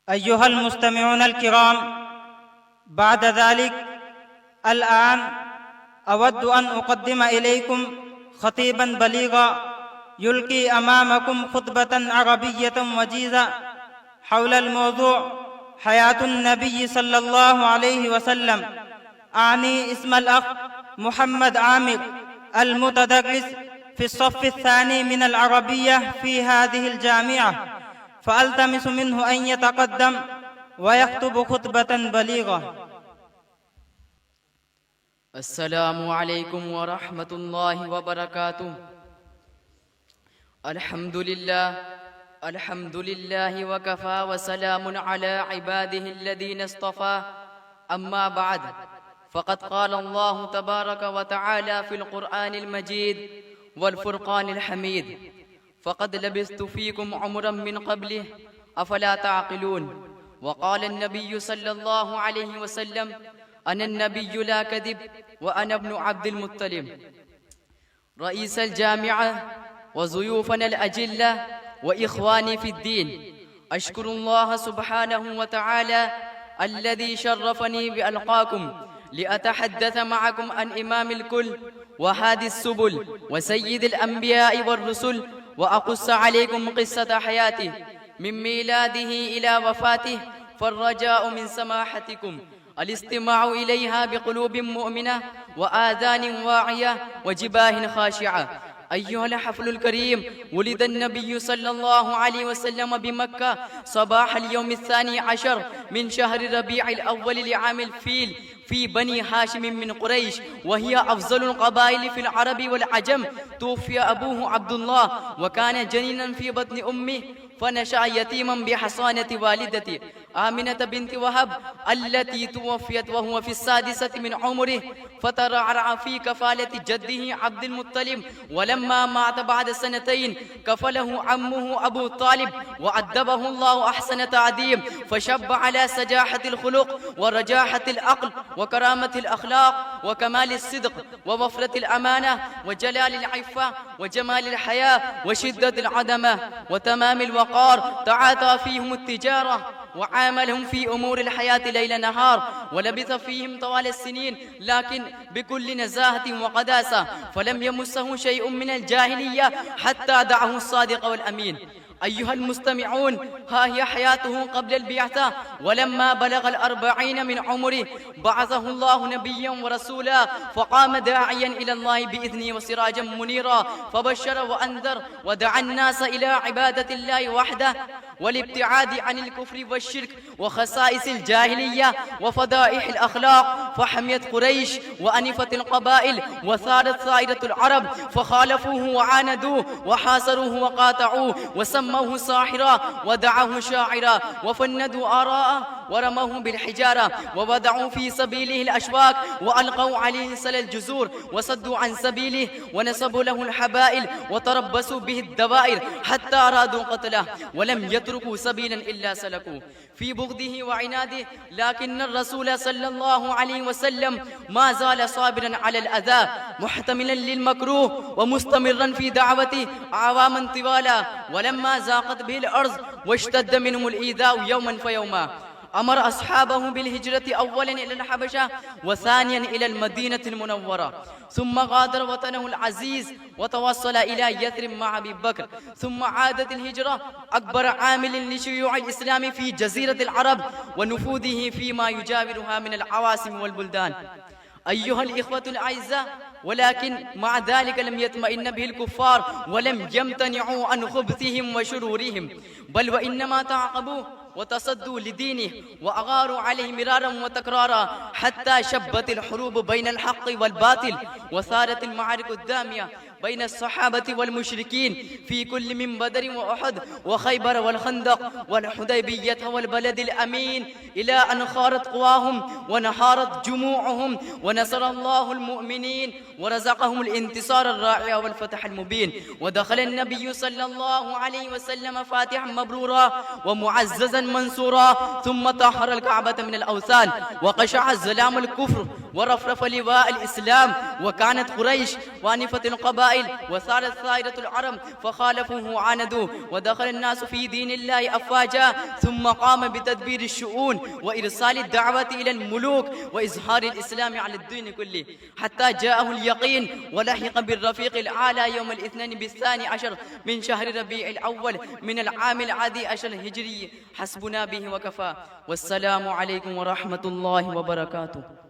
أيها المستمعون الكرام، بعد ذلك الآن أود أن أقدم إليكم خطيبا بليغا يلقي أمامكم خطبة عربية وجيزة حول الموضوع حياة النبي صلى الله عليه وسلم. أعني اسم الأخ محمد عامر المتدرس في الصف الثاني من العربية في هذه الجامعة، فألتمس منه أن يتقدم ويخطب خطبة بليغة. السلام عليكم ورحمة الله وبركاته. الحمد لله وكفى، وسلام على عباده الذين اصطفى. أما بعد، فقد قال الله تبارك وتعالى في القرآن المجيد والفرقان الحميد: فقد لبثت فيكم عمرا من قبله أفلا تعقلون. وقال النبي صلى الله عليه وسلم: أنا النبي لا كذب، وأنا ابن عبد المطلب. رئيس الجامعة وضيوفنا الأجلة وإخواني في الدين، أشكر الله سبحانه وتعالى الذي شرفني بألقاكم لأتحدث معكم عن إمام الكل وهادي السبل وسيد الأنبياء والرسل، وأقص عليكم قصة حياته من ميلاده إلى وفاته، فالرجاء من سماحتكم الاستماع إليها بقلوب مؤمنة وآذان واعية وجباه خاشعة. أيها الحفل الكريم، ولد النبي صلى الله عليه وسلم بمكة صباح اليوم 12 من شهر ربيع الأول لعام الفيل في بني هاشم من قريش، وهي أفضل القبائل في العرب والعجم. توفي أبوه عبد الله وكان جنينا في بطن أمه، فنشأ يتيما بحصانة والدته آمنة بنت وهب التي توفيت وهو في 6 من عمره، فترعرع في كفالة جده عبد المطلب. ولما مات بعد 2 كفله عمه أبو طالب، وأدبه الله أحسن تعذيب، فشب على سجاحة الخلق ورجاحة العقل وكرامة الأخلاق وكمال الصدق ووفرة الأمانة وجلال العفة وجمال الحياة وشدة العدمة وتمام الوقار. تعاطى فيهم التجارة وعاملهم في أمور الحياة ليل نهار، ولبث فيهم طوال السنين، لكن بكل نزاهة وقداسة، فلم يمسه شيء من الجاهلية حتى دعه الصادق والأمين. أيها المستمعون، ها هي حياته قبل البعثة. ولما بلغ 40 من عمره بعثه الله نبيا ورسولا، فقام داعيا إلى الله بإذنه وسراجا منيرا، فبشر وأنذر ودعا الناس إلى عبادة الله وحده والابتعاد عن الكفر والشرك وخصائص الجاهلية وفضائح الأخلاق. فحميت قريش وأنفت القبائل وثارت ثائرة العرب، فخالفوه وعاندوه وحاصروه وقاطعوه وسموه ساحرا ودعوه شاعرا وفندوا آراءه ورموه بالحجارة ووضعوا في سبيله الأشواك وألقوا عليه سل الجزور وصدوا عن سبيله ونسبوا له الحبائل وتربصوا به الدوائر حتى أرادوا قتله، ولم يتركوا سبيلا إلا سلكوا في بغضه وعناده. لكن الرسول صلى الله عليه وسلم ما زال صابرا على الأذى محتملا للمكروه ومستمرا في دعوته أعواما طوالا. ولما زاقت به الأرض واشتد منهم الإيذاء يوما فيوما، أمر أصحابه بالهجرة أولا إلى الحبشة وثانيا إلى المدينة المنورة، ثم غادر وطنه العزيز وتوصل إلى يثرب مع أبي بكر. ثم عادت الهجرة أكبر عامل لشيوع الإسلام في جزيرة العرب ونفوذه فيما يجاورها من العواصم والبلدان. أيها الإخوة الأعزاء، ولكن مع ذلك لم يطمئن به الكفار ولم يمتنعوا عن خبثهم وشرورهم، بل وإنما تعاقبوه وتصدوا لدينه وأغاروا عليه مرارا وتكرارا، حتى شبت الحروب بين الحق والباطل وثارت المعارك الدامية بين الصحابة والمشركين في كل من بدر وأحد وخيبر والخندق والحديبية والبلد الأمين، إلى أن خارت قواهم ونهارت جموعهم ونصر الله المؤمنين ورزقهم الانتصار الرائع والفتح المبين. ودخل النبي صلى الله عليه وسلم فاتحا مبرورا ومعززا منصورا، ثم طهر الكعبة من الأوثان وقشع الظلام الكفر ورفرف لواء الإسلام. وكانت قريش وانفة القبائل القبائل وصارت ثائرة العرب فخالفوه وعاندوه ودخل الناس في دين الله أفواجا ثم قام بتدبير الشؤون وإرسال الدعوة إلى الملوك وإظهار الإسلام على الدين كله حتى جاءه اليقين ولحق بالرفيق الأعلى يوم الاثنين بالثاني عشر من شهر ربيع الأول من العام العادي عشر الهجري. حسبنا به وكفى. والسلام عليكم ورحمة الله وبركاته.